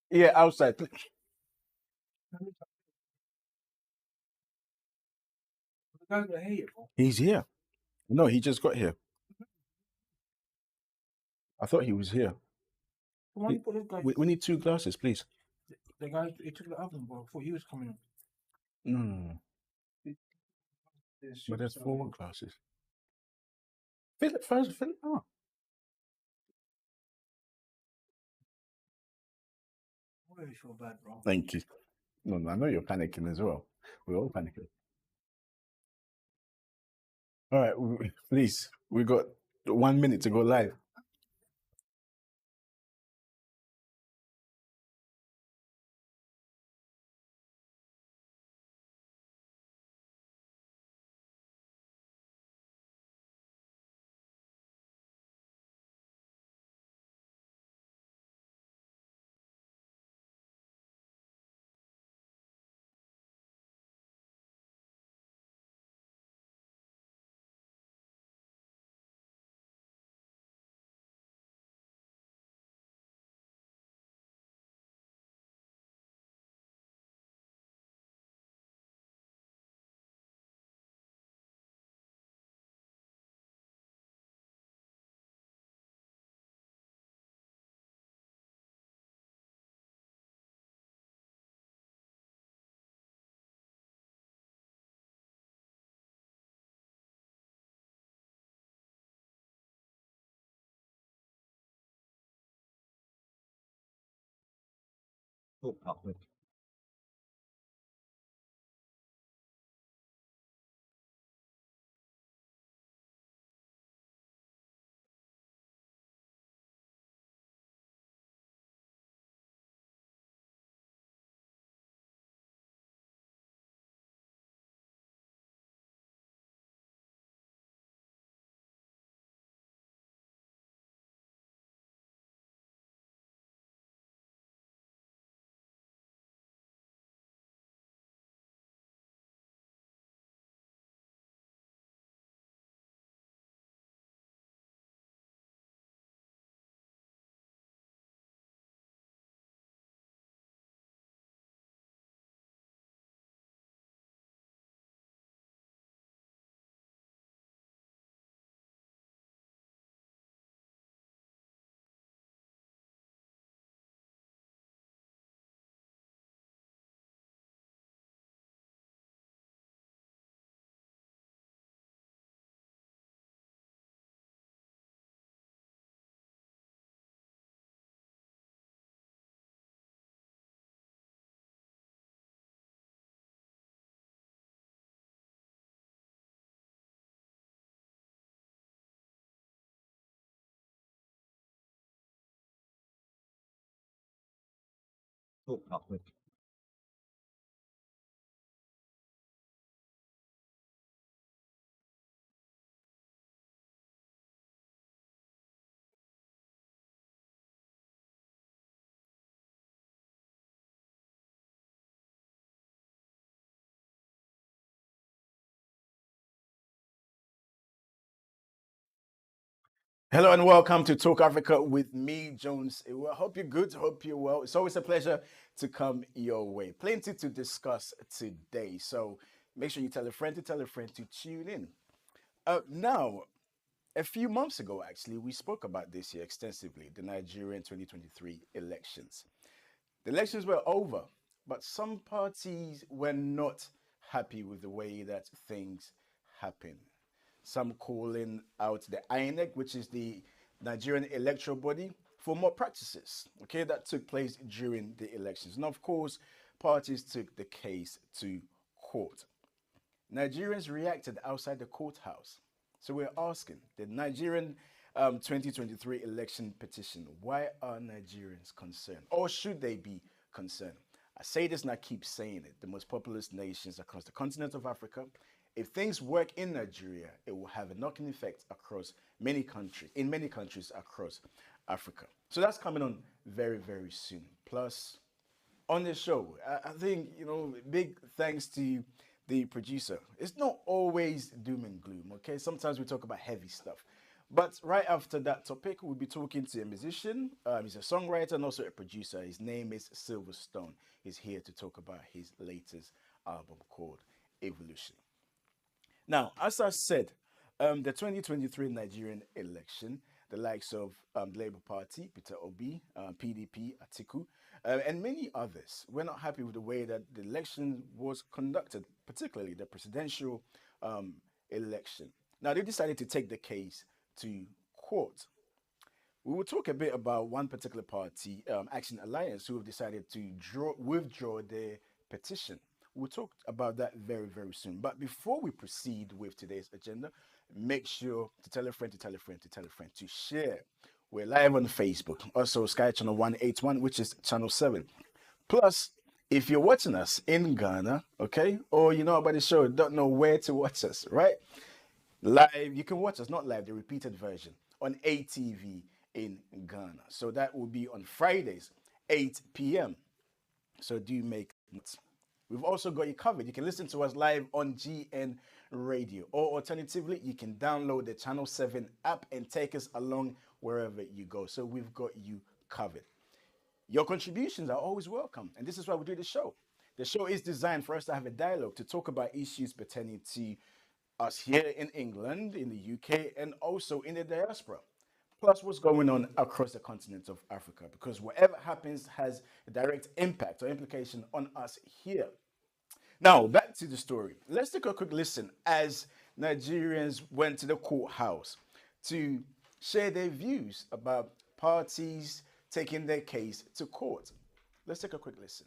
Yeah, outside. He's here. No, he just got here. I thought he was here. We need two glasses, please. Mm, but there's four glasses. Fill it first. Fill it. Oh, thank you. No, no, I know you're panicking as well. We're all panicking. All right, please. We got 1 minute to go live. Hello and welcome to Talk Africa with me, Jones. I hope you're good. Hope you're well. It's always a pleasure to come your way. Plenty to discuss today. So make sure you tell a friend to tune in. Now, a few months ago, actually, we spoke about this here extensively, the Nigerian 2023 elections. The elections were over, but some parties were not happy with the way that things happened. Some calling out the INEC, which is the Nigerian electoral body, for more practices, okay, that took place during the elections. And of course, parties took the case to court. Nigerians reacted outside the courthouse. So we're asking the Nigerian 2023 election petition, why are Nigerians concerned? Or should they be concerned? I say this and I keep saying it. The most populous nations across the continent of Africa. If things work in Nigeria, it will have a knocking effect across many countries across Africa. So that's coming on very, very soon. Plus, on the show. I think, big thanks to the producer. It's not always doom and gloom, okay? Sometimes we talk about heavy stuff. But right after that topic, we'll be talking to a musician. He's a songwriter and also a producer. His name is Silverstone. He's here to talk about his latest album called Evolution. Now, as I said, the 2023 Nigerian election, the likes of the Labour Party, Peter Obi, PDP, Atiku, and many others were not happy with the way that the election was conducted, particularly the presidential um, election. Now, they decided to take the case to court. We will talk a bit about one particular party, Action Alliance, who have decided to withdraw their petition. We'll talk about that very, very soon. But before we proceed with today's agenda, make sure to tell a friend, to tell a friend, to tell a friend, to share. We're live on Facebook, also Sky Channel 181, which is Channel 7. Plus, if you're watching us in Ghana, okay, or you know about the show, don't know where to watch us, right? Live, you can watch us, not live, the repeated version on ATV in Ghana. So that will be on Fridays, 8 p.m. So do make it. We've also got you covered. You can listen to us live on GN Radio, or alternatively, you can download the Channel 7 app and take us along wherever you go. So we've got you covered. Your contributions are always welcome, and this is why we do the show. The show is designed for us to have a dialogue, to talk about issues pertaining to us here in England, in the UK, and also in the diaspora. Plus, what's going on across the continent of Africa, because whatever happens has a direct impact or implication on us here. Now, back to the story. Let's take a quick listen as Nigerians went to the courthouse to share their views about parties taking their case to court. Let's take a quick listen.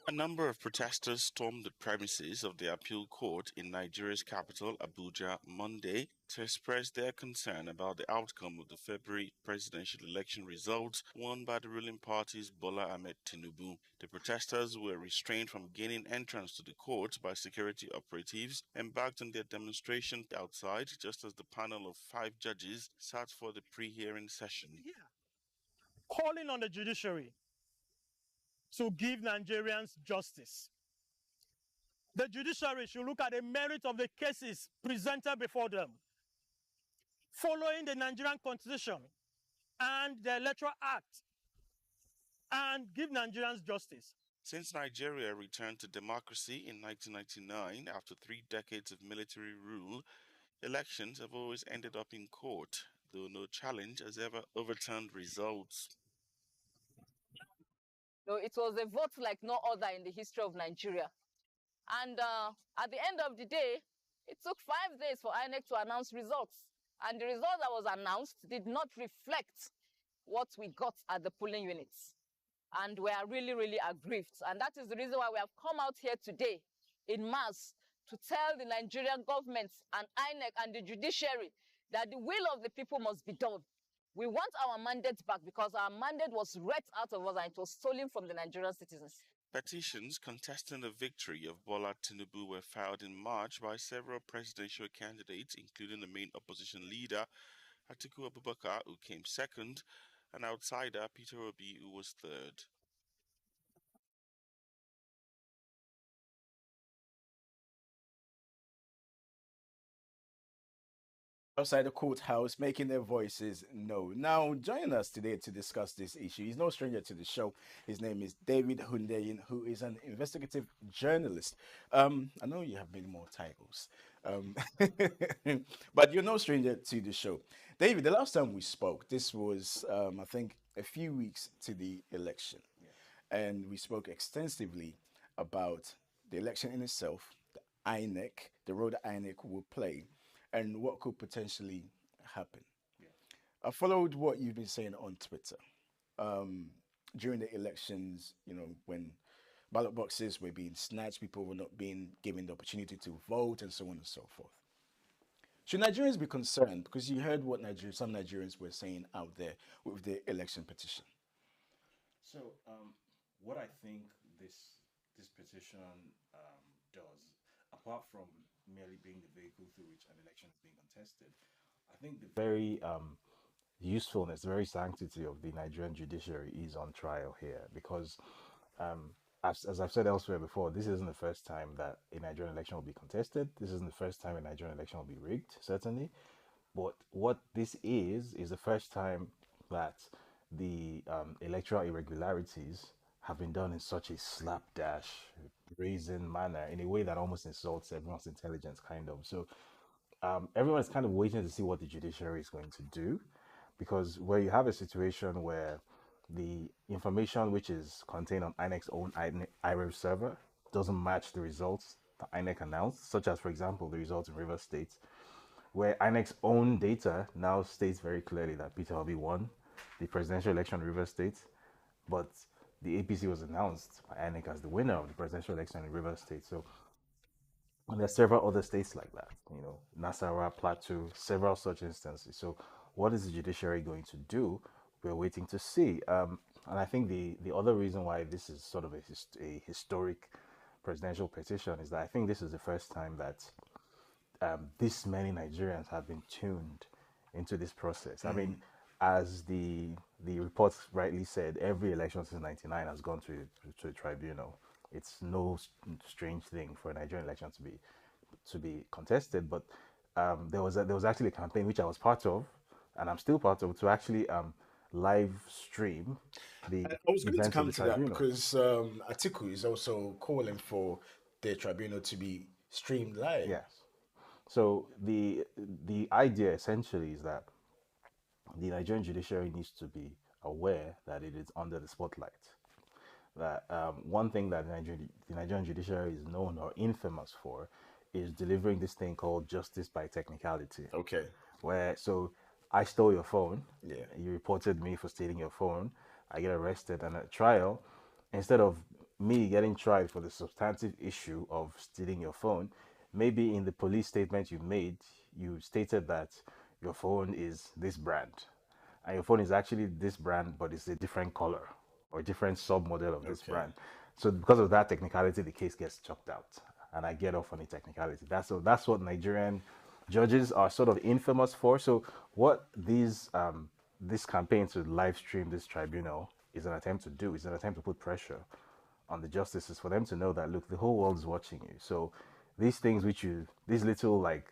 A number of protesters stormed the premises of the appeal court in Nigeria's capital, Abuja, Monday to express their concern about the outcome of the February presidential election results won by the ruling party's Bola Ahmed Tinubu. The protesters were restrained from gaining entrance to the court by security operatives, embarked on their demonstration outside just as the panel of 5 judges sat for the pre-hearing session. Calling on the judiciary to give Nigerians justice. The judiciary should look at the merit of the cases presented before them, following the Nigerian Constitution and the Electoral Act, and give Nigerians justice. Since Nigeria returned to democracy in 1999 after 3 decades of military rule, elections have always ended up in court, though no challenge has ever overturned results. No, it was a vote like no other in the history of Nigeria. And at the end of the day, it took 5 days for INEC to announce results. And the result that was announced did not reflect what we got at the polling units. And we are really, really aggrieved. And that is the reason why we have come out here today in mass to tell the Nigerian government and INEC and the judiciary that the will of the people must be done. We want our mandate back because our mandate was ripped out of us and it was stolen from the Nigerian citizens. Petitions contesting the victory of Bola Tinubu were filed in March by several presidential candidates, including the main opposition leader, Atiku Abubakar, who came second, and outsider Peter Obi, who was third. Outside the courthouse, making their voices known. Now, joining us today to discuss this issue, he's no stranger to the show. His name is David Hundeyin, who is an investigative journalist. I know you have many more titles, um, but you're no stranger to the show. David, the last time we spoke, this was, I think, a few weeks to the election, and we spoke extensively about the election in itself, the INEC, the role that INEC will play, and what could potentially happen. I followed what you've been saying on Twitter um, during the elections. You know, when ballot boxes were being snatched, people were not being given the opportunity to vote, and so on and so forth. Should Nigerians be concerned? Because you heard what some Nigerians were saying out there with the election petition. So, what I think this petition does, apart from merely being the vehicle through which an election is being contested, I think the very usefulness, the very sanctity of the Nigerian judiciary is on trial here because as I've said elsewhere before, this isn't the first time that a Nigerian election will be contested. This isn't the first time a Nigerian election will be rigged, certainly. But what this is the first time that the electoral irregularities have been done in such a slapdash, brazen manner, in a way that almost insults everyone's intelligence, kind of. So everyone is kind of waiting to see what the judiciary is going to do, because where you have a situation where the information which is contained on INEC's own IREV server doesn't match the results that INEC announced, such as, for example, the results in River State, where INEC's own data now states very clearly that Peter Obi won the presidential election in River State, but the APC was announced by INEC as the winner of the presidential election in River State. So and there's several other states like that, Nasarawa, Plateau, several such instances. So, what is the judiciary going to do? We're waiting to see. And I think the other reason why this is sort of a historic presidential petition is that I think this is the first time that this many Nigerians have been tuned into this process. I mean, as the reports rightly said, every election since '99 has gone to a tribunal. It's no strange thing for a Nigerian election to be contested. But there was actually a campaign which I was part of, and I'm still part of, to actually live stream the I was going to events of come the to that tribunal. because Atiku is also calling for the tribunal to be streamed live. Yes. So the idea essentially is that the Nigerian judiciary needs to be aware that it is under the spotlight. That one thing that the Nigerian judiciary is known or infamous for is delivering this thing called justice by technicality, Okay. where so I stole your phone, Yeah. you reported me for stealing your phone, I get arrested, and at trial, instead of me getting tried for the substantive issue of stealing your phone, maybe in the police statement you made, you stated that your phone is this brand, and your phone is actually this brand, but it's a different color or a different sub model of this Okay. brand. So because of that technicality, the case gets chopped out, and I get off on a technicality. That's what Nigerian judges are sort of infamous for. So what this campaign to live stream this tribunal is an attempt to do is an attempt to put pressure on the justices for them to know that, look, the whole world is watching you. So these things these little like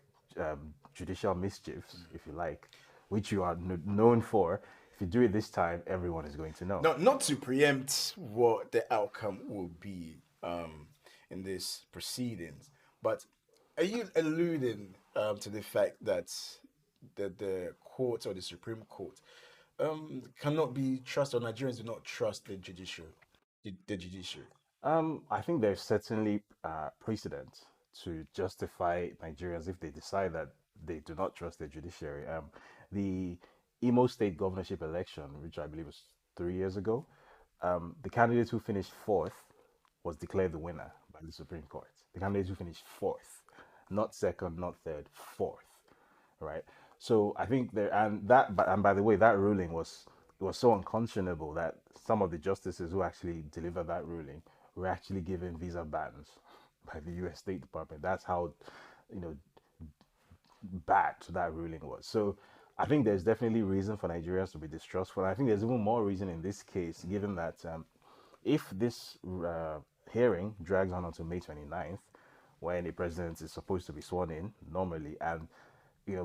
judicial mischiefs, if you like, which you are known for, if you do it this time, everyone is going to know. Not to preempt what the outcome will be in this proceedings, but are you alluding to the fact that the court or the Supreme Court cannot be trusted, or Nigerians do not trust the judiciary? The judiciary. I think there's certainly precedent to justify Nigerians if they decide that they do not trust the judiciary. The Imo State governorship election, which I believe was 3 years ago, the candidate who finished fourth was declared the winner by the Supreme Court. The candidate who finished fourth, not second, not third, fourth, right? So I think there, and by the way, that ruling was so unconscionable that some of the justices who actually delivered that ruling were actually given visa bans by the U.S. State Department. That's how, you know, bad that ruling was. So I think there's definitely reason for Nigerians to be distrustful. I think there's even more reason in this case, given that if this hearing drags on until May 29th, when the president is supposed to be sworn in normally, and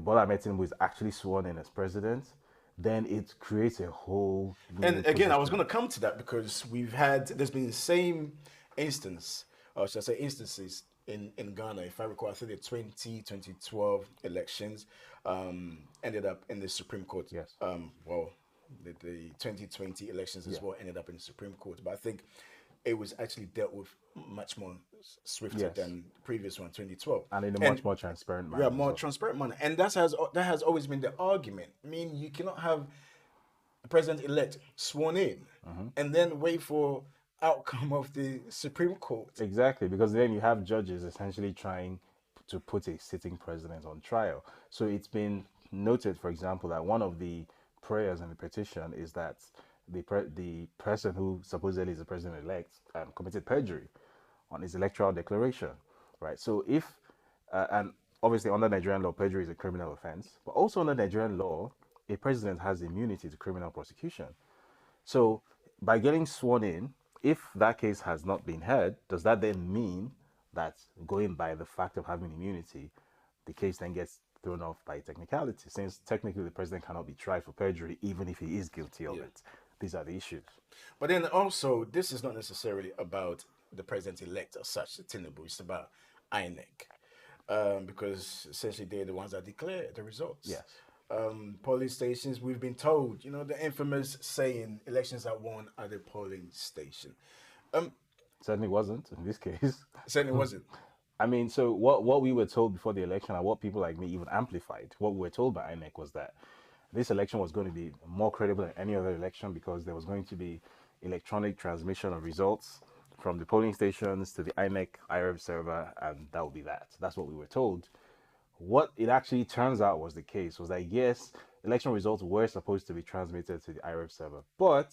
Bola Ahmed Tinubu is actually sworn in as president, then it creates a whole new And again, I was position. going to come to that because there's been the same instance, or should I say instances in Ghana. If I recall, I think the 2012 elections ended up in the Supreme Court. Yes. Well, the 2020 elections as Yeah. well ended up in the Supreme Court. But I think it was actually dealt with much more swifter Yes. than the previous one, 2012. And in a much more transparent manner Yeah, as more well. transparent manner. And that has always been the argument. I mean, you cannot have the president-elect sworn in and then wait for outcome of the Supreme Court. Exactly, because then you have judges essentially trying to put a sitting president on trial. So it's been noted, for example, that one of the prayers in the petition is that the person who supposedly is the president-elect committed perjury on his electoral declaration, right? So if and obviously under Nigerian law, perjury is a criminal offense, but also under Nigerian law, a president has immunity to criminal prosecution. So by getting sworn in if that case has not been heard, does that then mean that going by the fact of having immunity, the case then gets thrown off by technicality, since technically the president cannot be tried for perjury even if he is guilty of Yeah. it? These are the issues. But then also, this is not necessarily about the president elect as such, Tinubu. It's about INEC. Because essentially they're the ones that declare the results. Yes. Polling stations, we've been told, the infamous saying, elections are won at the polling station. Certainly wasn't in this case. Certainly wasn't. I mean, so what we were told before the election, and what people like me even amplified, what we were told by INEC was that this election was going to be more credible than any other election because there was going to be electronic transmission of results from the polling stations to the INEC IREV server, and that would be that. That's what we were told. What it actually turns out was the case was that yes, election results were supposed to be transmitted to the IREV server, but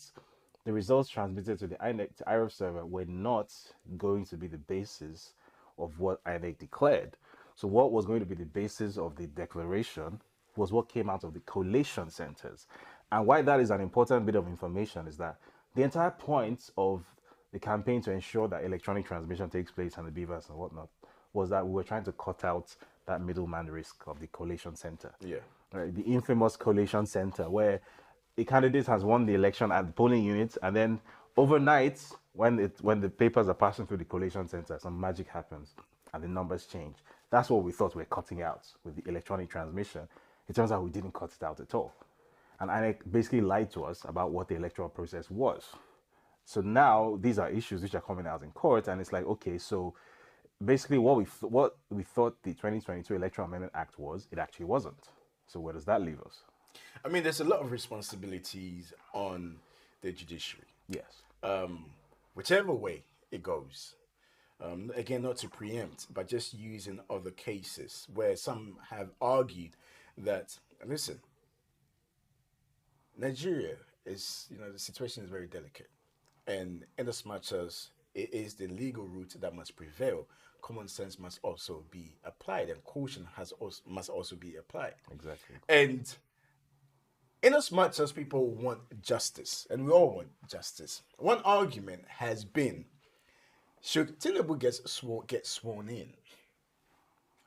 the results transmitted to the INEC to IREV server were not going to be the basis of what INEC declared. So what was going to be the basis of the declaration was what came out of the collation centers. And why that is an important bit of information is that the entire point of the campaign to ensure that electronic transmission takes place and the beavers and whatnot was that we were trying to cut out that middleman risk of the collation center. Yeah. Right, the infamous collation center where a candidate has won the election at the polling unit, and then overnight, when the papers are passing through the collation center, some magic happens and the numbers change. That's what we thought we were cutting out with the electronic transmission. It turns out we didn't cut it out at all. And INEC basically lied to us about what the electoral process was. So now these are issues which are coming out in court, and it's like, okay, so basically what we thought the 2022 Electoral Amendment Act was, it actually wasn't. So where does that leave us? I mean, there's a lot of responsibilities on the judiciary. Yes. Whichever way it goes. Again, not to preempt, but just using other cases where some have argued that, listen, Nigeria is, the situation is very delicate. And in as much as it is the legal route that must prevail, common sense must also be applied, and caution must also be applied. Exactly. And in as much as people want justice, and we all want justice, one argument has been, should Tinubu get sworn in,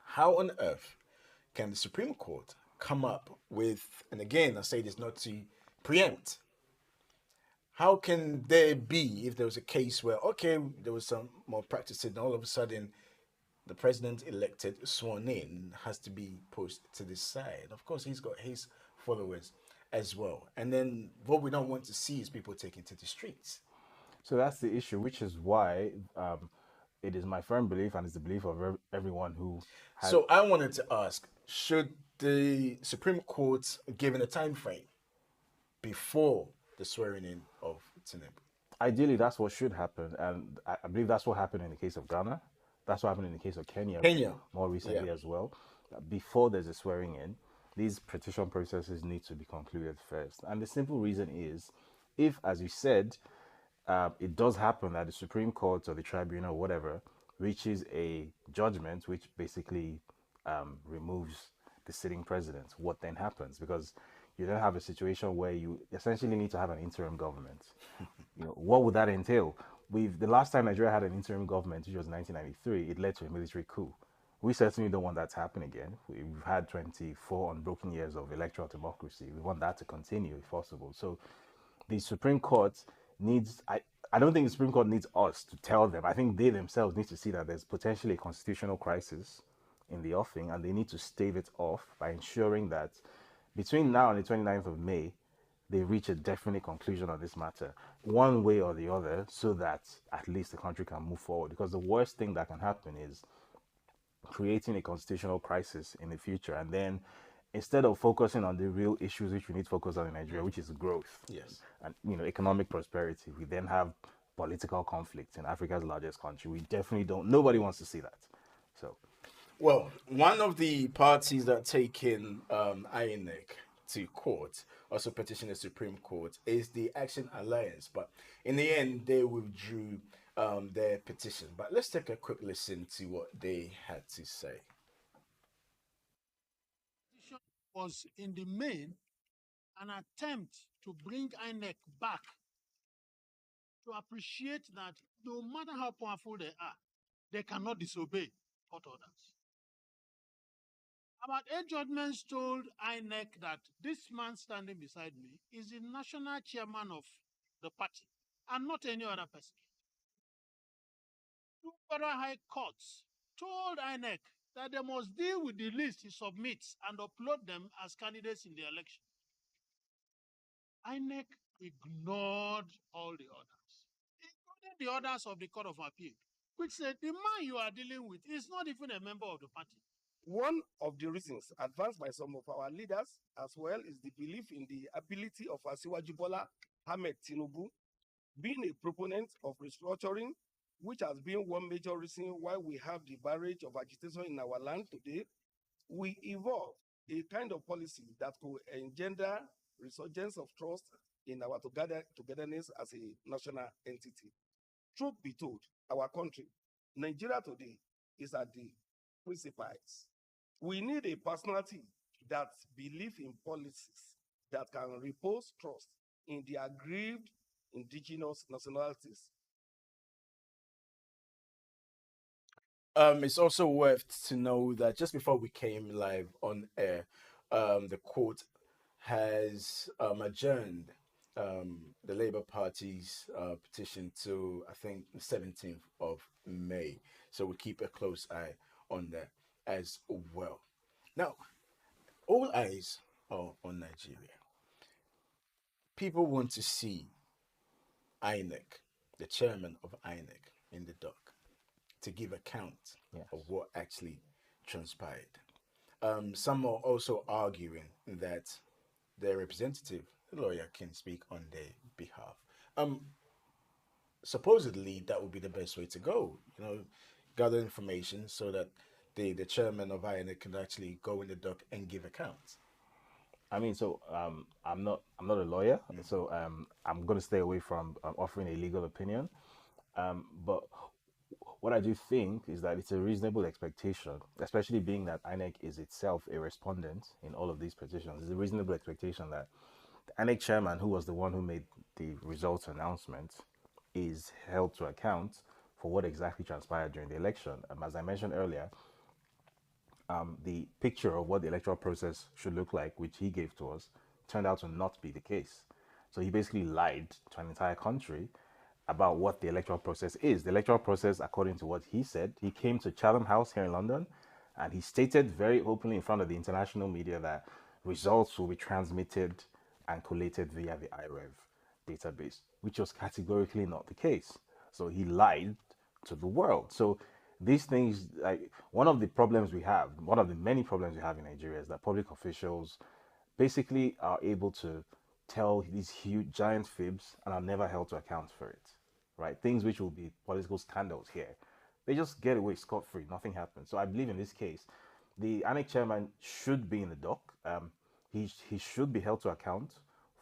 how on earth can the Supreme Court come up with, and again, I say this not to preempt, how can there be, if there was a case where, okay, there was some more practice, and all of a sudden the president elected sworn in has to be pushed to the side? Of course, he's got his followers as well. And then what we don't want to see is people taken to the streets. So that's the issue, which is why it is my firm belief, and it's the belief of everyone who has. So I wanted to ask, should the Supreme Court given a time frame before the swearing in of Tinubu? Ideally, that's what should happen, and I believe that's what happened in the case of Ghana. That's what happened in the case of Kenya more recently as well. Before there's a swearing in, these petition processes need to be concluded first. And the simple reason is, if, as you said, it does happen that the Supreme Court or the tribunal or whatever reaches a judgment which basically removes the sitting president, what then happens? Because you then have a situation where you essentially need to have an interim government. What would that entail? The last time Nigeria had an interim government, which was 1993, it led to a military coup. We certainly don't want that to happen again. We've had 24 unbroken years of electoral democracy. We want that to continue if possible. So the Supreme Court needs, I don't think the Supreme Court needs us to tell them. I think they themselves need to see that there's potentially a constitutional crisis in the offing, and they need to stave it off by ensuring that between now and the 29th of May, they reach a definite conclusion on this matter, one way or the other, so that at least the country can move forward. Because the worst thing that can happen is creating a constitutional crisis in the future, and then instead of focusing on the real issues which we need to focus on in Nigeria, which is growth, Yes, and economic prosperity, we then have political conflict in Africa's largest country. We definitely don't. Nobody wants to see that. So, well, one of the parties that taken INEC to court, also petitioned the Supreme Court, is the Action Alliance. But in the end, they withdrew their petition. But let's take a quick listen to what they had to say. Was in the main an attempt to bring INEC back to appreciate that no matter how powerful they are, they cannot disobey court orders. About 8 judgments told INEC that this man standing beside me is the national chairman of the party and not any other person. 2 federal high courts told INEC that they must deal with the list he submits and upload them as candidates in the election. INEC ignored all the orders, including the orders of the Court of Appeal, which said the man you are dealing with is not even a member of the party. One of the reasons advanced by some of our leaders as well is the belief in the ability of Asiwaju Bola Ahmed Tinubu, being a proponent of restructuring, which has been one major reason why we have the barrage of agitation in our land today. We evolved a kind of policy that could engender resurgence of trust in our togetherness as a national entity. Truth be told, our country, Nigeria today, is at the precipice. We need a personality that believes in policies that can repose trust in the aggrieved indigenous nationalities. It's also worth to know that just before we came live on air, the court has adjourned the Labour Party's petition to, I think, the 17th of May. So we'll keep a close eye on that as well. Now, all eyes are on Nigeria. People want to see INEC, the chairman of INEC, in the dock to give account Yes. of what actually transpired. Some are also arguing that their representative, the lawyer, can speak on their behalf. Supposedly, that would be the best way to go. Gather information so that the chairman of INEC can actually go in the dock and give account. I mean, so I'm not a lawyer, so I'm going to stay away from offering a legal opinion. But what I do think is that it's a reasonable expectation, especially being that INEC is itself a respondent in all of these petitions. It's a reasonable expectation that the INEC chairman, who was the one who made the results announcement, is held to account for what exactly transpired during the election. As I mentioned earlier, the picture of what the electoral process should look like, which he gave to us, turned out to not be the case. So he basically lied to an entire country about what the electoral process is. The electoral process, according to what he said, he came to Chatham House here in London and he stated very openly in front of the international media that results will be transmitted and collated via the IREV database, which was categorically not the case. So he lied to the world. So these things, one of the problems we have, one of the many problems we have in Nigeria is that public officials basically are able to tell these huge giant fibs and are never held to account for it, right? Things which will be political scandals here, they just get away scot-free, nothing happens. So I believe in this case, the INEC chairman should be in the dock. He should be held to account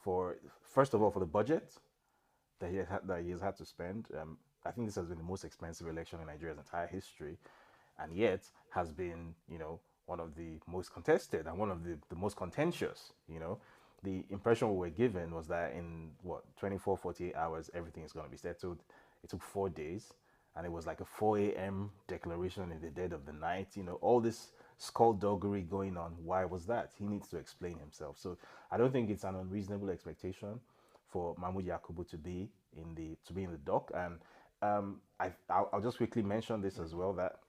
for, first of all, for the budget that he has had to spend. I think this has been the most expensive election in Nigeria's entire history, and yet has been, one of the most contested and one of the most contentious. The impression we were given was that in 24, 48 hours, everything is going to be settled. It took 4 days, and it was like a 4 a.m. declaration in the dead of the night. All this skullduggery going on. Why was that? He needs to explain himself. So I don't think it's an unreasonable expectation for Mahmoud Yakubu to be in the dock. And I'll just quickly mention this as well, that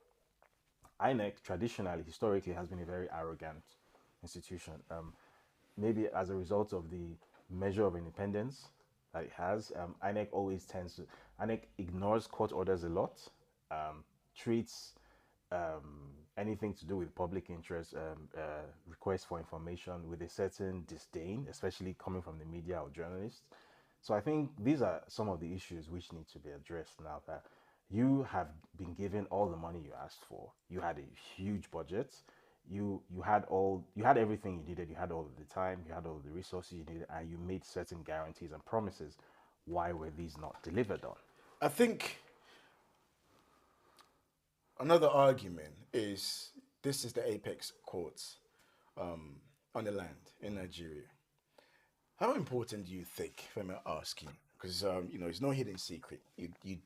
INEC traditionally, historically, has been a very arrogant institution. Maybe as a result of the measure of independence that it has, INEC ignores court orders a lot, treats anything to do with public interest, requests for information with a certain disdain, especially coming from the media or journalists. So I think these are some of the issues which need to be addressed now that you have been given all the money you asked for. You had a huge budget. You had everything you needed. You had all of the time. You had all of the resources you needed, and you made certain guarantees and promises. Why were these not delivered on? I think another argument is this is the apex courts on the land in Nigeria. How important do you think, if I may ask you, because it's no hidden secret.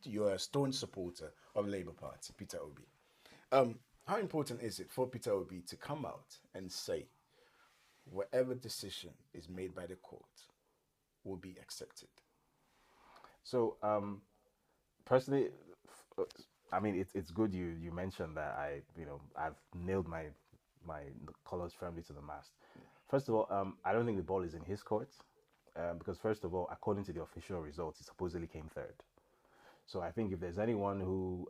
You're a stone supporter of Labour Party, Peter Obi. How important is it for Peter Obi to come out and say whatever decision is made by the court will be accepted? So, personally, I mean, it's good you mentioned that I've nailed my colors firmly to the mast. First of all, I don't think the ball is in his court, because first of all, according to the official results, he supposedly came third. So I think if there's anyone who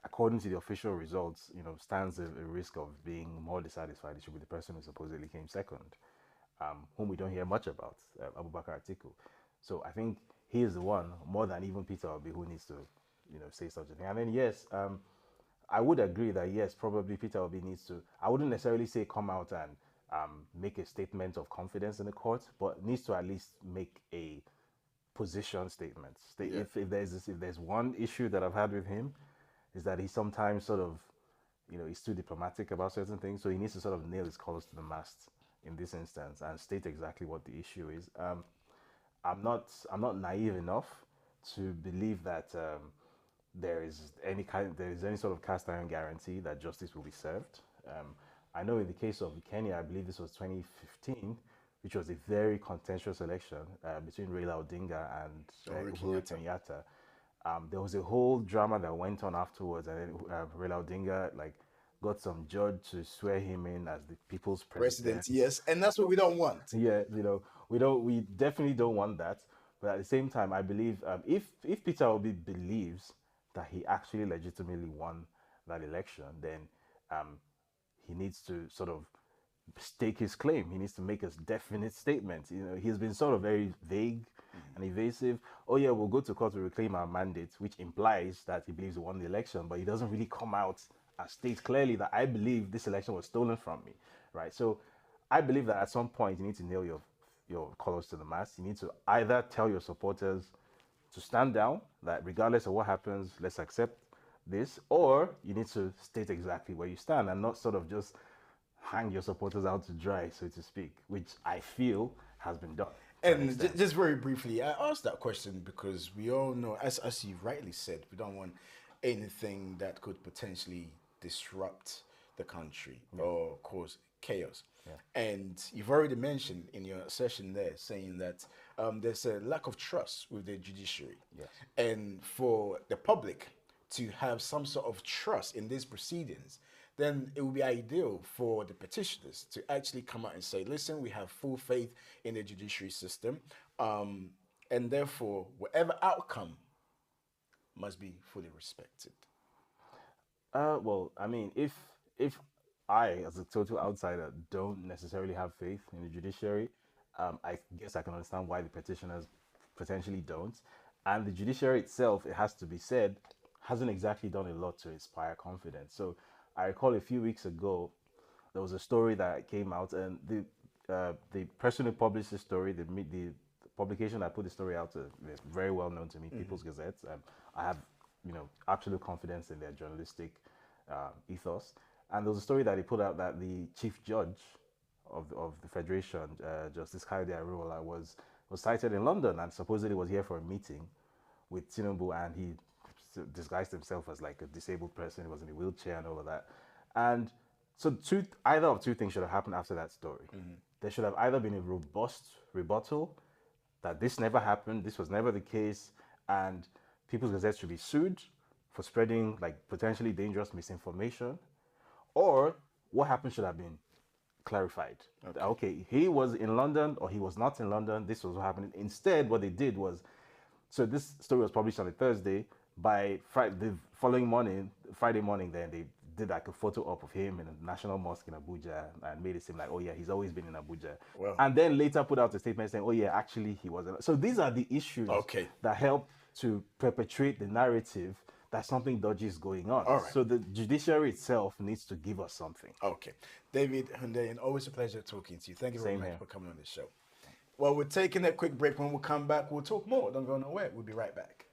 according to the official results, stands a risk of being more dissatisfied, it should be the person who supposedly came second, whom we don't hear much about, Abubakar Atiku. So I think he is the one, more than even Peter Obi, who needs to, say such a thing. And then yes, I would agree that yes, probably Peter Obi needs to. I wouldn't necessarily say come out and make a statement of confidence in the court, but needs to at least make a position statement. If there's one issue that I've had with him, is that he sometimes sort of, he's too diplomatic about certain things. So he needs to sort of nail his colors to the mast in this instance and state exactly what the issue is. I'm not naive enough to believe that there is any sort of cast iron guarantee that justice will be served. I know in the case of Kenya, I believe this was 2015, which was a very contentious election between Raila Odinga and Uhuru Kenyatta. There was a whole drama that went on afterwards, and then Raila Odinga got some judge to swear him in as the people's president. Yes, and that's what we don't want. Yeah, we definitely don't want that. But at the same time, I believe if Peter Obi believes that he actually legitimately won that election, then he needs to sort of stake his claim. He needs to make a definite statement. He's been sort of very vague and evasive. Oh yeah, we'll go to court to reclaim our mandate, which implies that he believes he won the election, but he doesn't really come out and state clearly that I believe this election was stolen from me, right? So I believe that at some point you need to nail your colors to the mast. You need to either tell your supporters to stand down, that regardless of what happens, let's accept this, or you need to state exactly where you stand and not sort of just hang your supporters out to dry, so to speak, which I feel has been done. And just very briefly, I asked that question because we all know, as you rightly said, we don't want anything that could potentially disrupt the country or cause chaos. Yeah. And you've already mentioned in your session there saying that there's a lack of trust with the judiciary. Yes. And for the public to have some sort of trust in these proceedings, then it would be ideal for the petitioners to actually come out and say, listen, we have full faith in the judiciary system, and therefore whatever outcome must be fully respected. Well, I mean, if I, as a total outsider, don't necessarily have faith in the judiciary, I guess I can understand why the petitioners potentially don't. And the judiciary itself, it has to be said, hasn't exactly done a lot to inspire confidence. So I recall a few weeks ago, there was a story that came out, and the person who published the story, the publication that put the story out, is very well known to me, People's Gazette. I have, absolute confidence in their journalistic ethos. And there was a story that he put out that the chief judge of the Federation, Justice Kayode Ariwoola, was cited in London and supposedly was here for a meeting with Tinubu, and he disguised himself as like a disabled person. He was in a wheelchair and all of that. And so either of two things should have happened after that story. There should have either been a robust rebuttal that this never happened, this was never the case, and People's Gazette should be sued for spreading potentially dangerous misinformation, or what happened should have been clarified. Okay, he was in London or he was not in London, this was what happened. Instead, what they did was, so this story was published on a Thursday. By the following morning, Friday morning, then they did a photo op of him in a national mosque in Abuja and made it seem like, oh yeah, he's always been in Abuja. Wow. And then later put out a statement saying, oh yeah, actually he wasn't. So these are the issues that help to perpetuate the narrative that something dodgy is going on. All right. So the judiciary itself needs to give us something. Okay. David Hundeyin, always a pleasure talking to you. Thank you very much for coming on the show. Thanks. Well, we're taking a quick break. When we come back, we'll talk more. Don't go nowhere. We'll be right back.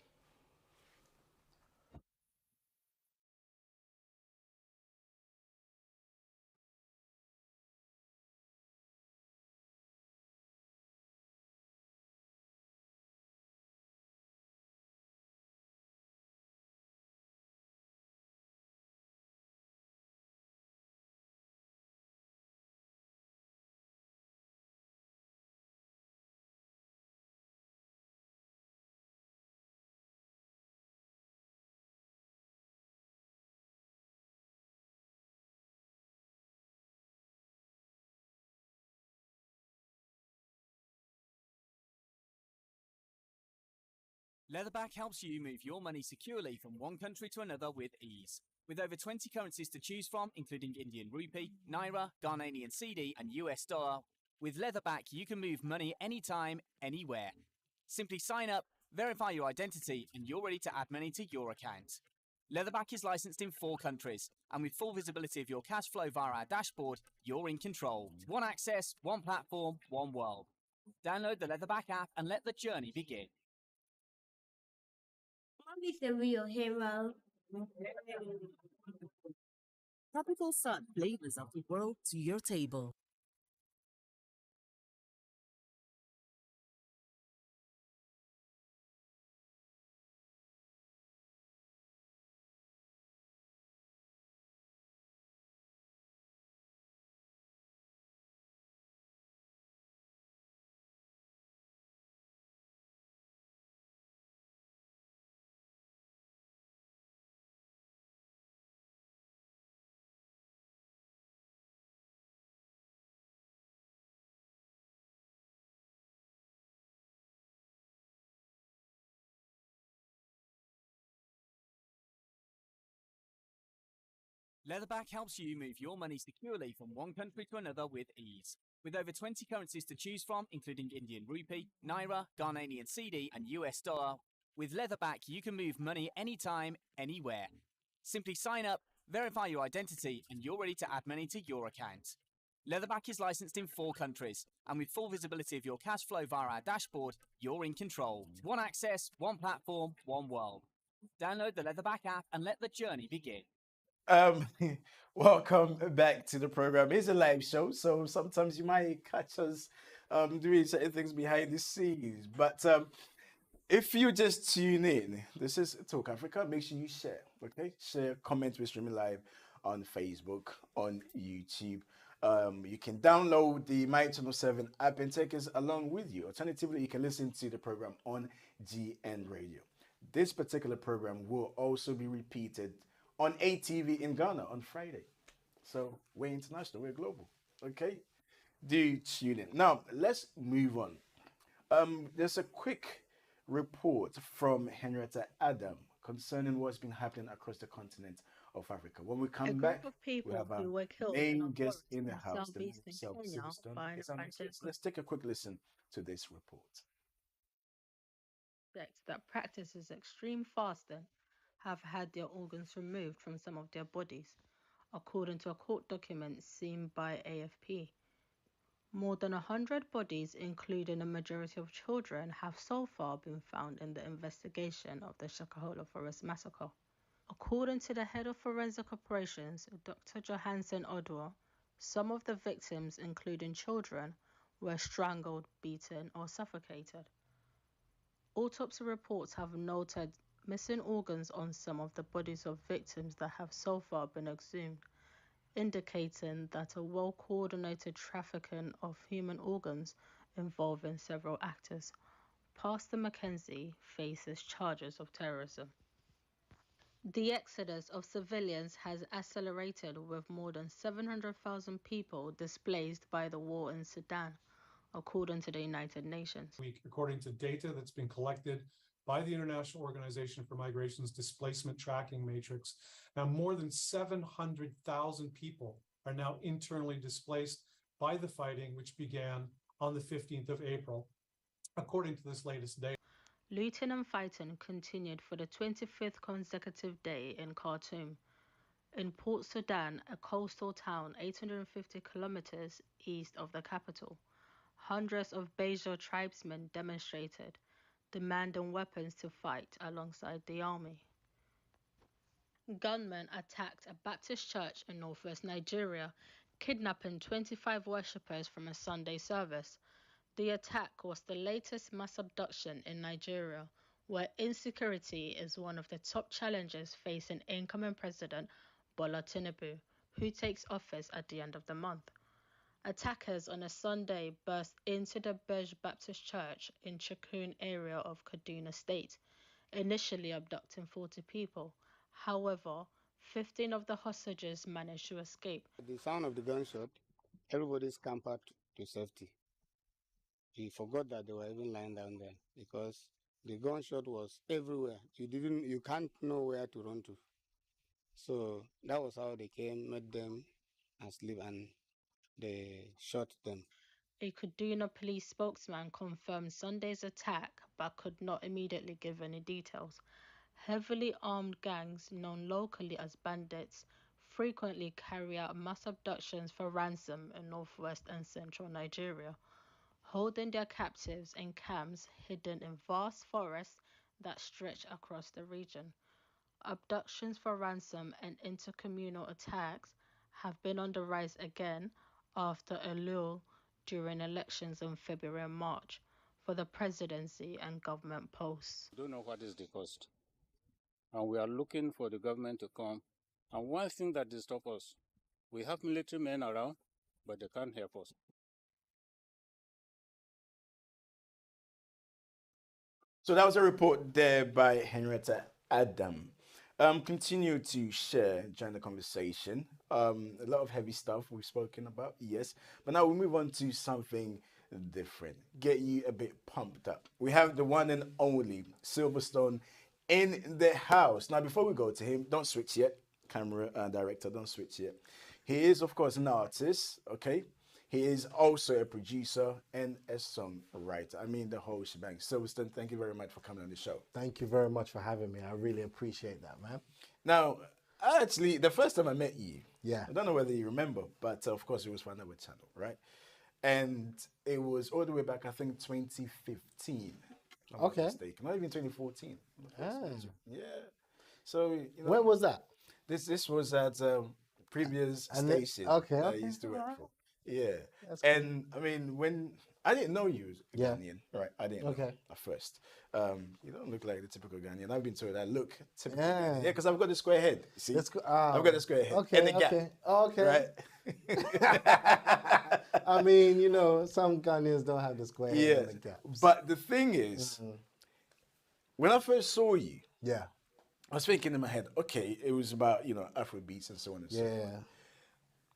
Leatherback helps you move your money securely from one country to another with ease. With over 20 currencies to choose from, including Indian rupee, naira, Ghanaian cedi, and US dollar, with Leatherback you can move money anytime, anywhere. Simply sign up, verify your identity, and you're ready to add money to your account. Leatherback is licensed in 4 countries, and with full visibility of your cash flow via our dashboard, you're in control. One access, one platform, one world. Download the Leatherback app and let the journey begin. Mommy's the real hero. Tropical sun flavors of the world to your table. Leatherback helps you move your money securely from one country to another with ease. With over 20 currencies to choose from, including Indian rupee, naira, Ghanaian cedi, and US dollar, with Leatherback you can move money anytime, anywhere. Simply sign up, verify your identity, and you're ready to add money to your account. Leatherback is licensed in 4 countries, and with full visibility of your cash flow via our dashboard, you're in control. One access, one platform, one world. Download the Leatherback app and let the journey begin. Um, Welcome back to the program. It's a live show, so sometimes you might catch us doing certain things behind the scenes. But if you just tune in, this is Talk Africa. Make sure you share, okay? Share, comment. We're streaming live on Facebook, on YouTube. You can download the My Channel 7 app and take us along with you. Alternatively, you can listen to the program on GN Radio. This particular program will also be repeated on ATV in Ghana on Friday. So we're international, we're global. Okay? Do tune in. Now, let's move on. There's a quick report from Henrietta Adam concerning what's been happening across the continent of Africa. When we A come group back, of we people have our who were killed in a main guest forest in the in house, the man southeastern himself, Kenya Silverstone. by an Yes, I'm abandoned let's take a quick listen to this report. that practices extreme fasting have had their organs removed from some of their bodies, according to a court document seen by AFP. More than 100 bodies, including a majority of children, have so far been found in the investigation of the Shakahola Forest massacre. According to the head of forensic operations, Dr. Johansen Odwa, some of the victims, including children, were strangled, beaten, or suffocated. Autopsy reports have noted missing organs on some of the bodies of victims that have so far been exhumed, indicating that a well-coordinated trafficking of human organs involving several actors. Pastor Mackenzie faces charges of terrorism. The exodus of civilians has accelerated, with more than 700,000 people displaced by the war in Sudan, according to the United Nations. According to data that's been collected by the International Organization for Migration's Displacement Tracking Matrix, now more than 700,000 people are now internally displaced by the fighting, which began on the 15th of April, according to this latest data. Looting and fighting continued for the 25th consecutive day in Khartoum. In Port Sudan, a coastal town 850 kilometers east of the capital, hundreds of Beja tribesmen demonstrated, demanding weapons to fight alongside the army. Gunmen attacked a Baptist church in northwest Nigeria, kidnapping 25 worshippers from a Sunday service. The attack was the latest mass abduction in Nigeria, where insecurity is one of the top challenges facing incoming President Bola Tinubu, who takes office at the end of the month. Attackers on a Sunday burst into the Bej Baptist Church in Chikun area of Kaduna State, initially abducting 40 people. However, 15 of the hostages managed to escape. At the sound of the gunshot, everybody scampered to safety. We forgot that they were even lying down there because The gunshot was everywhere. You can't know where to run to. So that was how they came, met them asleep, and they shot them. A Kaduna police spokesman confirmed Sunday's attack but could not immediately give any details. Heavily armed gangs, known locally as bandits, frequently carry out mass abductions for ransom in northwest and central Nigeria, holding their captives in camps hidden in vast forests that stretch across the region. Abductions for ransom and intercommunal attacks have been on the rise again after a lull during elections in February and March for the presidency and government posts. We don't know what is the cost. And we are looking for the government to come. And one thing that disturbs us, we have military men around, but they can't help us. So that was a report there by Henrietta Adam. Continue to share during the conversation. A lot of heavy stuff we've spoken about, yes. But now we move on to something different. Get you a bit pumped up. We have the one and only Silverstone in the house. Now, before we go to him, don't switch yet. Camera director, don't switch yet. He is, of course, an artist, okay? He is also a producer and a songwriter. I mean, the whole shebang. Silverstone, thank you very much for coming on the show. Thank you very much for having me. I really appreciate that, man. Now, actually, the first time I met you, yeah, I don't know whether you remember, but of course, it was for another channel, right? And it was all the way back, I think, 2015. If I'm not mistaken. Not even 2014. Yeah. So, you know, when was that? This was at previous station I used to work for. Yeah. And I mean, when I didn't know you was Ghanaian, right? I didn't know at first. You don't look like the typical Ghanaian. I've been told I look typical Ghanaian. Yeah, because I've got the square head. You see? I've got the square head. And the gap. Right? I mean, you know, some Ghanaians don't have the square head and the gaps. But the thing is, when I first saw you, I was thinking in my head, okay, it was about, you know, Afro beats and so on and so forth.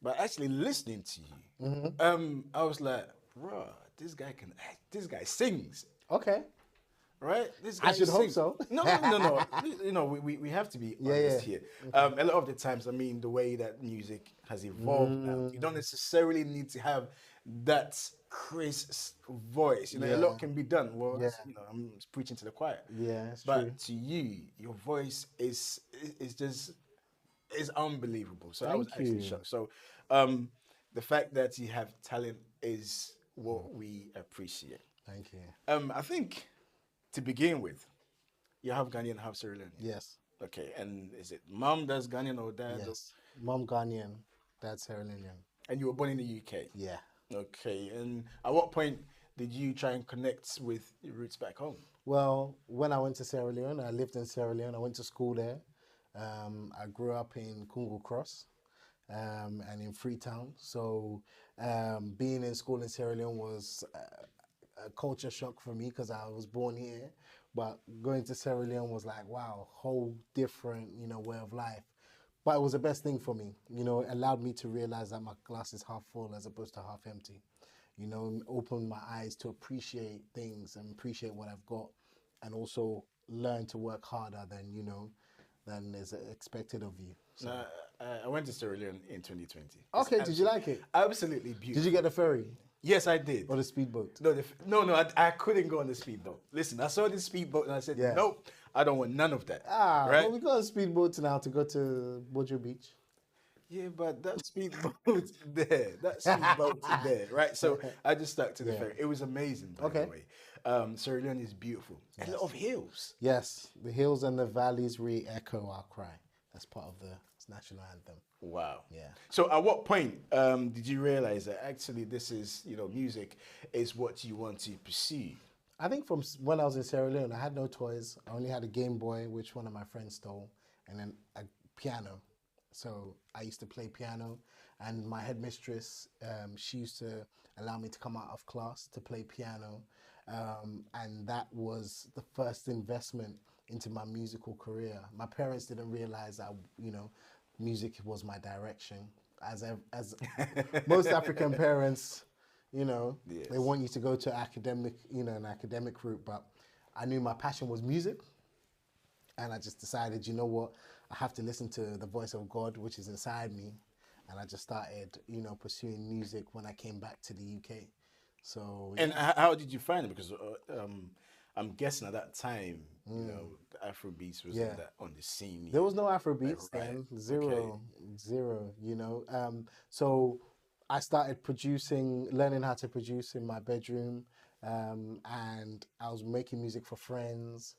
But actually listening to you, I was like, bro, this guy sings. Okay. Right? This guy I should hope sings. so. No. You know, we have to be honest here. A lot of the times, I mean, the way that music has evolved now, you don't necessarily need to have that crisp voice. You know, a lot can be done. Well, you know, I'm preaching to the choir. Yeah, it's but true. To you, your voice is unbelievable. So I was actually shocked. So the fact that you have talent is what we appreciate. Thank you. I think to begin with, you have Ghanaian, have Sierra Leone. Yes. Okay, and is it mom that's Ghanaian or dad? Yes. Mom Ghanaian, dad Sierra Leonean. And you were born in the UK? Yeah. Okay, and at what point did you try and connect with your roots back home? Well, when I went to Sierra Leone, I lived in Sierra Leone. I went to school there. I grew up in Kungu Cross and in Freetown. So being in school in Sierra Leone was a culture shock for me because I was born here. But going to Sierra Leone was like, wow, whole different, you know, way of life. But it was the best thing for me. You know, it allowed me to realize that my glass is half full as opposed to half empty. You know, opened my eyes to appreciate things and appreciate what I've got, and also learn to work harder than, you know, than is expected of you. So. I went to Sierra Leone in 2020. Okay, did you like it? Absolutely beautiful. Did you get the ferry? Yes, I did. Or the speedboat? No, I couldn't go on the speedboat. Listen, I saw the speedboat and I said, nope, I don't want none of that. Right? Well, we got a speedboat now to go to Bojo Beach. Yeah, but that speedboat there, right? So I just stuck to the ferry. It was amazing, by the way. Sierra Leone is beautiful. Yes. A lot of hills. Yes, the hills and the valleys re-echo our cry. That's part of the national anthem. Wow. Yeah. So at what point did you realize that actually this is, you know, music is what you want to pursue? I think from when I was in Sierra Leone, I had no toys. I only had a Game Boy, which one of my friends stole, and then a piano. So I used to play piano, and my headmistress, she used to allow me to come out of class to play piano. And that was the first investment into my musical career. My parents didn't realize that, you know, music was my direction. As most African parents, you know, they want you to go to academic, you know, an academic route, but I knew my passion was music. And I just decided, you know what, I have to listen to the voice of God, which is inside me. And I just started, pursuing music when I came back to the UK. So, And yeah. how did you find it? Because I'm guessing at that time, the Afrobeats wasn't Yeah. that on the scene There yet. was no Afrobeats Right. then, zero, So I started learning how to produce in my bedroom, and I was making music for friends.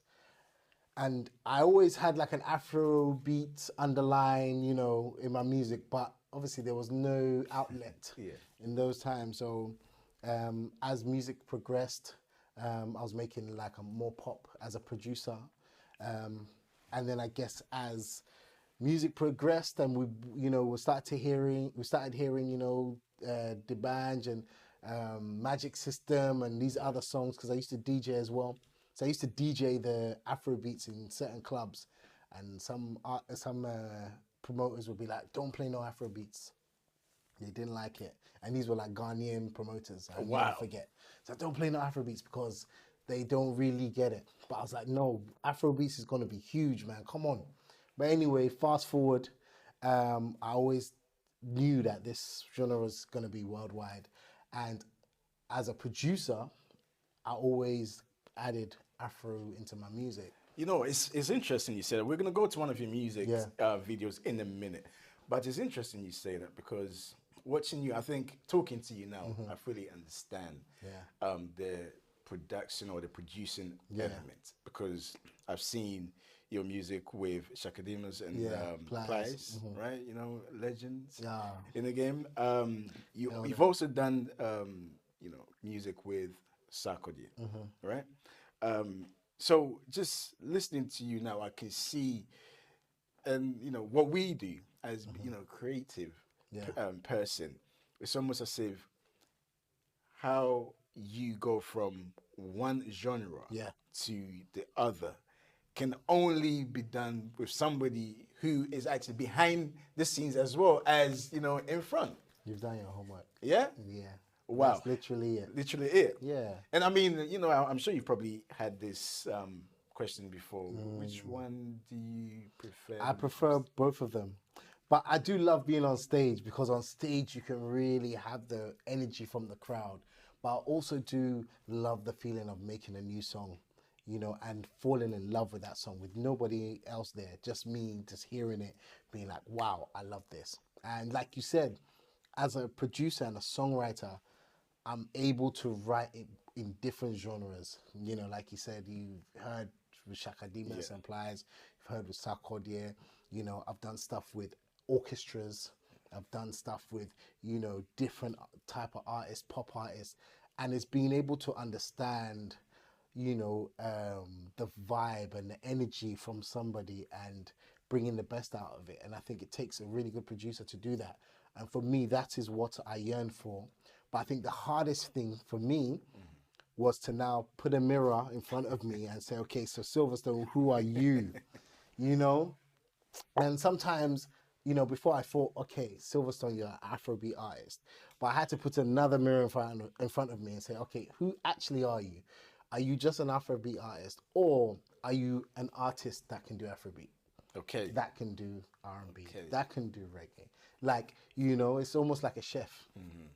And I always had like an Afro beat underline, in my music, but obviously there was no outlet Yeah. in those times. So as music progressed, I was making like a more pop as a producer. And then I guess as music progressed and we started hearing, D'banj and Magic System and these other songs, because I used to DJ as well. So I used to DJ the Afro beats in certain clubs, and some promoters would be like, "Don't play no Afro beats." They didn't like it, and these were like Ghanaian promoters. I'll never Wow. forget. So don't play no Afro beats because they don't really get it. But I was like, no, Afro beats is gonna be huge, man. Come on. But anyway, fast forward, I always knew that this genre was gonna be worldwide, and as a producer, I always added Afro into my music. It's interesting you said that. We're going to go to one of your music Yeah. videos in a minute. But it's interesting you say that because watching you, I think talking to you now, I fully understand Yeah. the production or the producing Yeah. element, because I've seen your music with Shakademus and Yeah, Plies. Plies, right? Legends Yeah. in the game. You've Elder. also done, music with Sarkodie, right? So just listening to you now, I can see, and what we do as creative Yeah. person. It's almost as if how you go from one genre Yeah. to the other can only be done with somebody who is actually behind the scenes as well as in front. You've done your homework. Yeah. Yeah. Wow. That's literally it. Literally it. Yeah. And I mean, I'm sure you've probably had this question before. Which one do you prefer? I prefer both of them. But I do love being on stage, because on stage you can really have the energy from the crowd. But I also do love the feeling of making a new song, and falling in love with that song with nobody else there, just me, just hearing it, being like, wow, I love this. And like you said, as a producer and a songwriter, I'm able to write it in different genres. Like you said, you've heard with Shaka Demus and Plies, you've heard with Sarkodie. I've done stuff with orchestras. I've done stuff with, different type of artists, pop artists. And it's being able to understand, the vibe and the energy from somebody and bringing the best out of it. And I think it takes a really good producer to do that. And for me, that is what I yearn for. But I think the hardest thing for me was to now put a mirror in front of me and say, okay, so Silverstone, who are you? And sometimes, before I thought, okay, Silverstone, you're an Afrobeat artist. But I had to put another mirror in front of me and say, okay, who actually are you? Are you just an Afrobeat artist, or are you an artist that can do Afrobeat? Okay. That can do R&B. Okay. That can do reggae. Like, it's almost like a chef.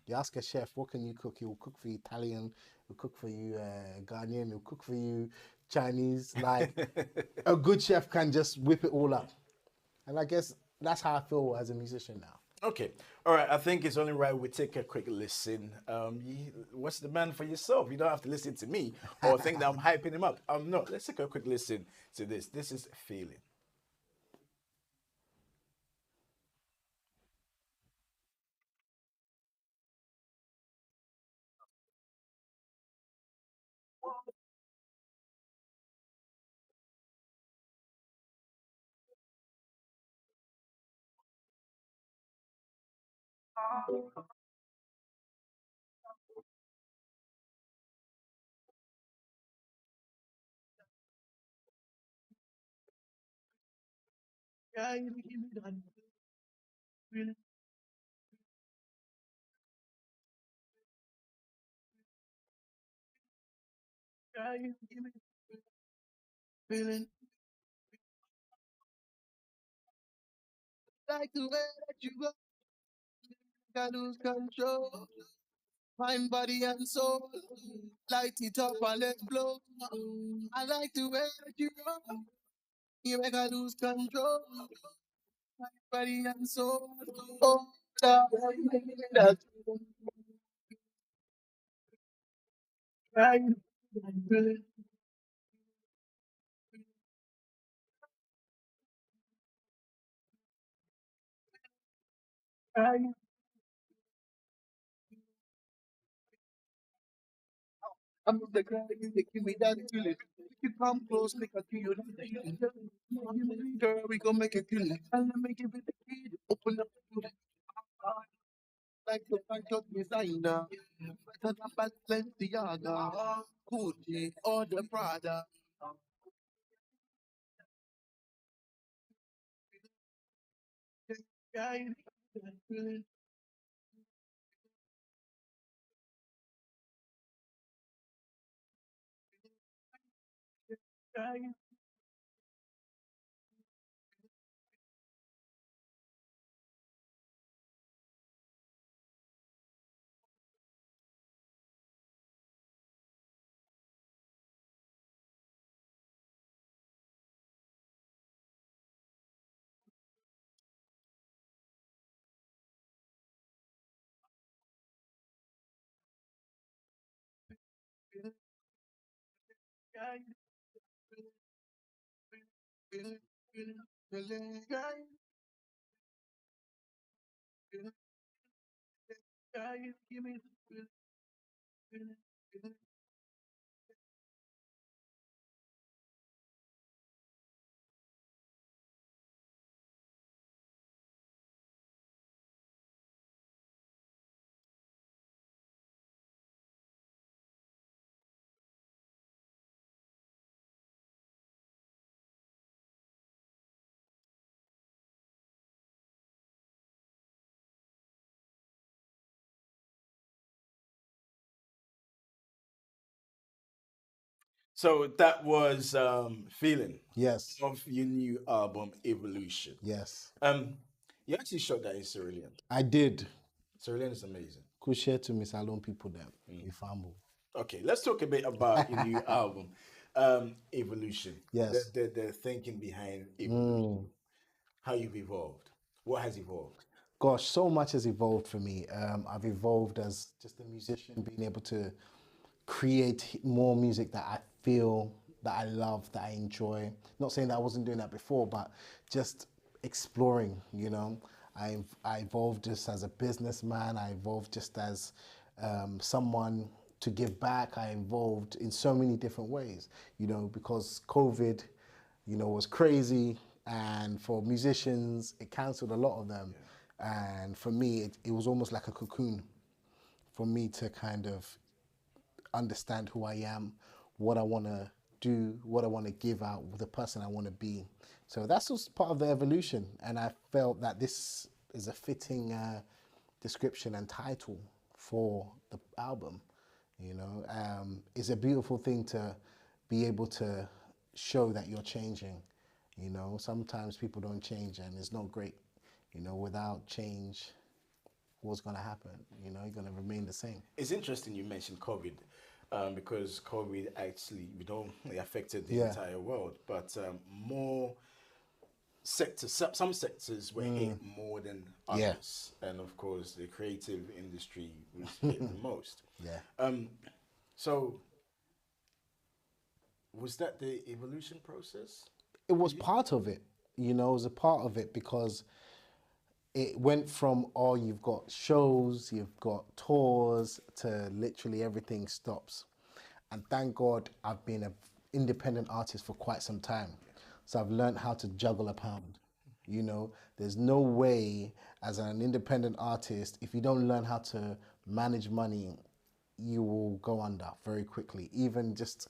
You ask a chef, what can you cook? He will cook for you Italian, he'll cook for you Ghanaian, he'll cook for you Chinese. Like, a good chef can just whip it all up. And I guess that's how I feel as a musician now. Okay. All right. I think it's only right we take a quick listen. What's the man for yourself? You don't have to listen to me or think that I'm hyping him up. No, let's take a quick listen to this. This is Feeling. feeling like the way that you go. I lose control. Mind, body, and soul. Light it up and let's blow. I like the way that you go. You make I lose control. Mind, body, and soul. Oh, Lord, that's right. Right. I'm the guy you give me that feeling. You come close, make a feel that feeling. Girl, we gon' make it feeling. And let me give it the key. Open up the door. Like the find your designer. Better than Balenciaga, Gucci, or the Prada. So that was feeling Yes. of your new album Evolution. Yes. You actually shot that in Sierra Leone. I did. Sierra Leone is amazing. Could share to Miss Alone people them. If I'm Okay, let's talk a bit about your new album, Evolution. Yes. The thinking behind Evolution, how you've evolved. What has evolved? Gosh, so much has evolved for me. I've evolved as just a musician, being able to create more music that I feel, that I love, that I enjoy. Not saying that I wasn't doing that before, but just exploring, you know. I evolved just as a businessman. I evolved just as someone to give back. I evolved in so many different ways, you know, because COVID, you know, was crazy. And for musicians, it cancelled a lot of them. Yeah. And for me, it was almost like a cocoon for me to kind of understand who I am, what I want to do, what I want to give out, the person I want to be. So that's just part of the evolution. And I felt that this is a fitting description and title for the album. You know, it's a beautiful thing to be able to show that you're changing. You know, sometimes people don't change and it's not great. You know, without change, what's going to happen? You know, you're going to remain the same. It's interesting you mentioned COVID because COVID actually predominantly affected the entire world, but more sectors, some sectors were hit more than others. And of course, the creative industry was hit the most. Yeah. So was that the evolution process? It was part of it, you know, it was a part of it because it went from, oh, you've got shows, you've got tours, to literally everything stops. And thank God I've been an independent artist for quite some time. So I've learned how to juggle a pound. You know, there's no way as an independent artist, if you don't learn how to manage money, you will go under very quickly, even just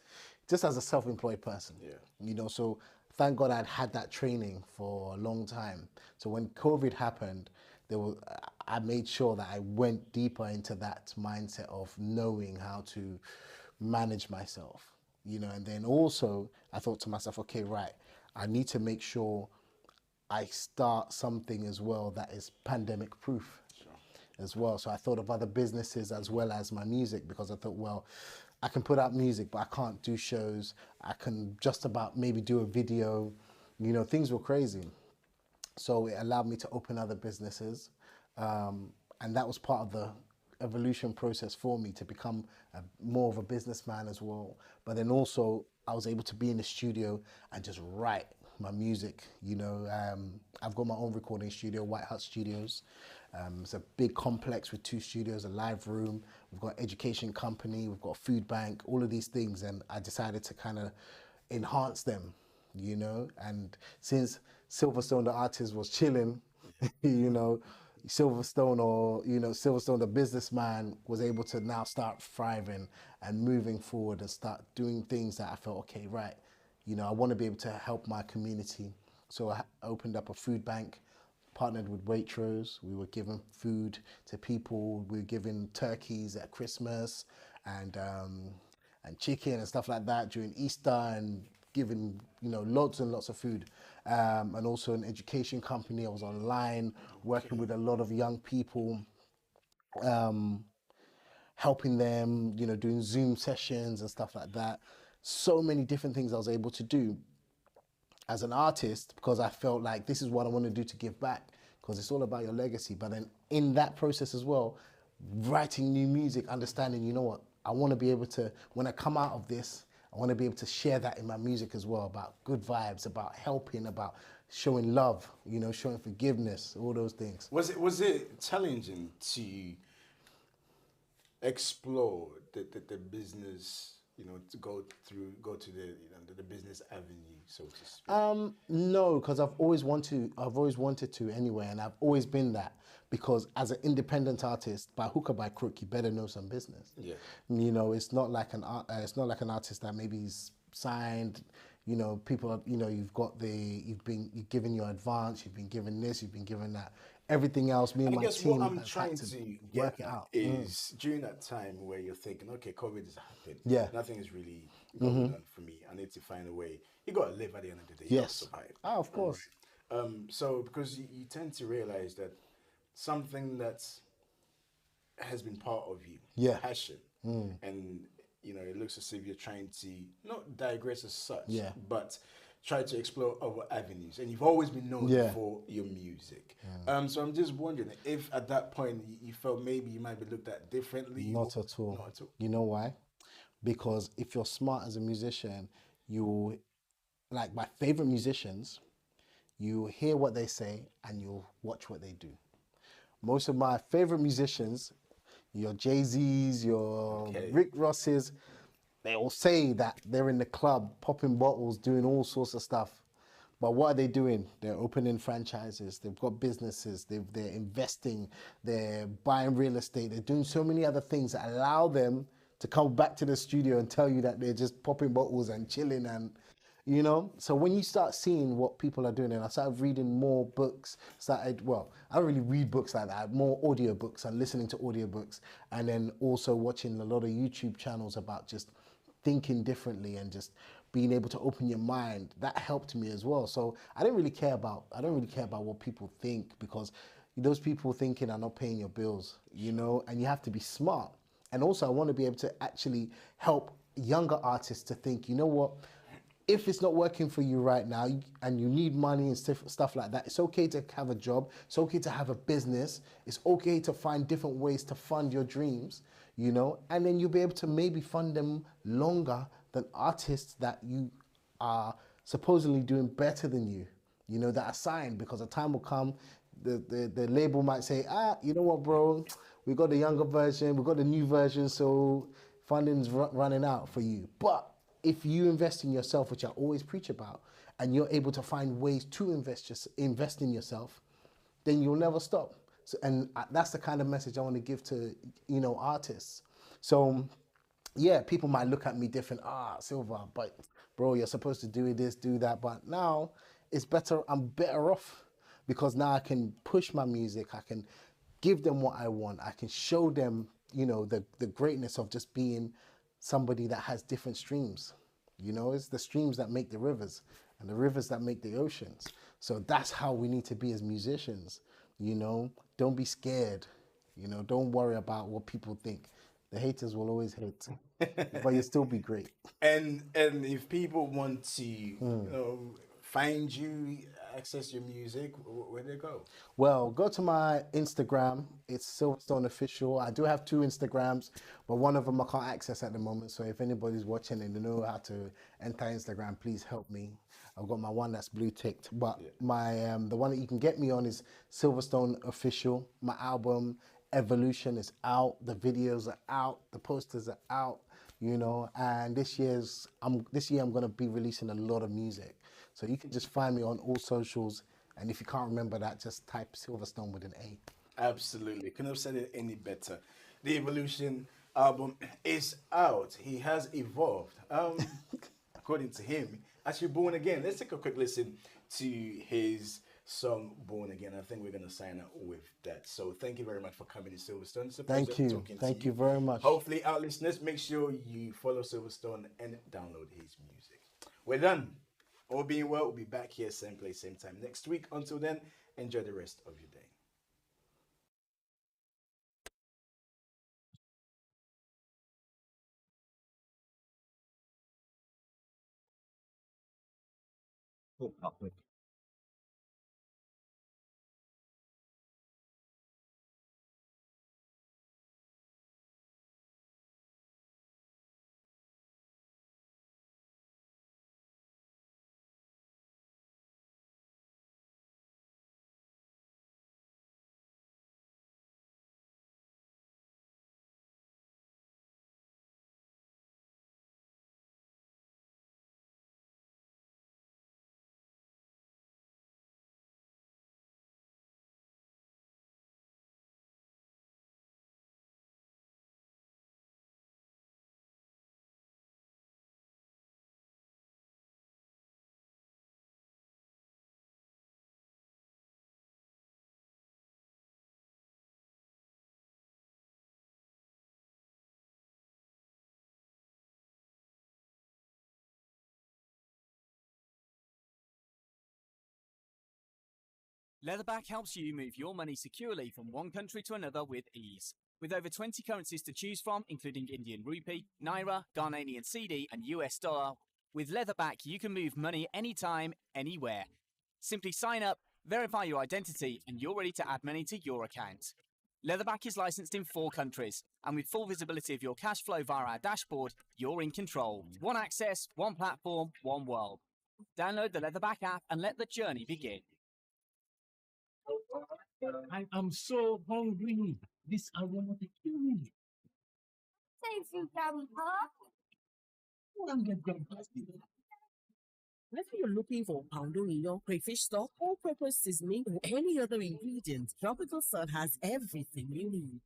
as a self-employed person. Yeah. You know, so thank God I'd had that training for a long time. So when COVID happened, I made sure that I went deeper into that mindset of knowing how to manage myself. you know. And then also I thought to myself, okay, right, I need to make sure I start something as well that is pandemic proof as well. So I thought of other businesses as well as my music, because I thought, well, I can put out music, but I can't do shows. I can just about maybe do a video, you know, things were crazy. So it allowed me to open other businesses. And that was part of the evolution process for me to become more of a businessman as well. But then also I was able to be in the studio and just write my music, you know. I've got my own recording studio, White Hut Studios. It's a big complex with 2 studios, a live room. We've got an education company, we've got a food bank, all of these things. And I decided to kind of enhance them, you know. And since Silverstone the artist was chilling, you know, Silverstone the businessman was able to now start thriving and moving forward and start doing things that I felt, okay, right, you know, I want to be able to help my community. So I opened up a food bank, partnered with Waitrose. We were giving food to people. We were giving turkeys at Christmas and chicken and stuff like that during Easter, and giving, you know, lots and lots of food. And also an education company. I was online working with a lot of young people, helping them, you know, doing Zoom sessions and stuff like that. So many different things I was able to do as an artist, because I felt like this is what I want to do to give back, because it's all about your legacy. But then in that process as well, writing new music, understanding, you know what, I want to be able to, when I come out of this, I want to be able to share that in my music as well, about good vibes, about helping, about showing love, you know, showing forgiveness, all those things. Was it challenging to explore the business, you know, to go to the business avenue, so to speak? No, because I've always wanted to anyway, and I've always been that, because as an independent artist, by hook or by crook, you better know some business. Yeah. You know, it's not like an artist that maybe is signed. You know, people are, you know, you've given your advance, you've been given this, you've been given that. Everything else, me and my team, what I'm trying to work it out. is during that time where you're thinking, okay, COVID has happened. Yeah. Nothing is really going on for me. I need to find a way. You got to live at the end of the day. You gotta Yes. survive. Of course. So because you tend to realize that something that has been part of you, Yeah. passion, and you know, it looks as if you're trying to not digress as such, Yeah. but try to explore other avenues. And you've always been known Yeah. for your music. So I'm just wondering if at that point you felt maybe you might be looked at differently. Not at all. Not at all. You know why? Because if you're smart as a musician, you, like my favorite musicians, you hear what they say and you watch what they do. Most of my favorite musicians, your Jay-Z's, your Rick Ross's, they all say that they're in the club, popping bottles, doing all sorts of stuff. But what are they doing? They're opening franchises, they've got businesses, they're investing, they're buying real estate, they're doing so many other things that allow them to come back to the studio and tell you that they're just popping bottles and chilling, and, you know? So when you start seeing what people are doing, and I started reading more books, I don't really read books like that, more audiobooks and listening to audiobooks, and then also watching a lot of YouTube channels about just thinking differently and just being able to open your mind. That helped me as well. So I don't really care about what people think, because those people thinking are not paying your bills, you know, and you have to be smart. And also I want to be able to actually help younger artists to think, you know what, if it's not working for you right now and you need money and stuff like that, it's okay to have a job, it's okay to have a business, it's okay to find different ways to fund your dreams, you know, and then you'll be able to maybe fund them longer than artists that you are supposedly doing better than you, you know, that are signed, because a time will come, the label might say, you know what, bro, we got the younger version, we got the new version, so funding's running out for you. But if you invest in yourself, which I always preach about, and you're able to find ways to invest in yourself, then you'll never stop. So, and that's the kind of message I want to give to, you know, artists. So yeah, people might look at me different. Silver, but bro, you're supposed to do this, do that. But now it's better. I'm better off, because now I can push my music. I can give them what I want. I can show them, you know, the greatness of just being somebody that has different streams. You know, it's the streams that make the rivers and the rivers that make the oceans. So that's how we need to be as musicians. You know, don't be scared. You know, don't worry about what people think. The haters will always hate, but you'll still be great. And if people want to, you know, find you, access your music, where they go? Well, go to my Instagram. It's Silverstone Official. I do have 2 Instagrams, but one of them I can't access at the moment. So if anybody's watching and they know how to enter Instagram, please help me. I've got my one that's blue ticked, but my the one that you can get me on is Silverstone Official. My album Evolution is out. The videos are out. The posters are out. You know, and this year I'm gonna be releasing a lot of music. So you can just find me on all socials, and if you can't remember that, just type Silverstone with an A. Absolutely. Couldn't have said it any better. The Evolution album is out. He has evolved. According to him, actually born again. Let's take a quick listen to his song Born Again. I think we're going to sign out with that. So thank you very much for coming to Silverstone. It's a Thank pleasure you. talking to Thank you very much. Hopefully, our listeners, make sure you follow Silverstone and download his music. We're done. All being well, we'll be back here, same place, same time next week. Until then, enjoy the rest of your day. Leatherback helps you move your money securely from one country to another with ease. With over 20 currencies to choose from, including Indian rupee, naira, Ghanaian cedi, and US dollar, with Leatherback you can move money anytime, anywhere. Simply sign up, verify your identity, and you're ready to add money to your account. Leatherback is licensed in 4 countries, and with full visibility of your cash flow via our dashboard, you're in control. One access, one platform, one world. Download the Leatherback app and let the journey begin. I am so hungry. This aroma is killing me. Thank you, Daddy Pop. Whether you're looking for poundo in your crayfish stock, all-purpose seasoning, or any other ingredient, Tropical Salt has everything you need.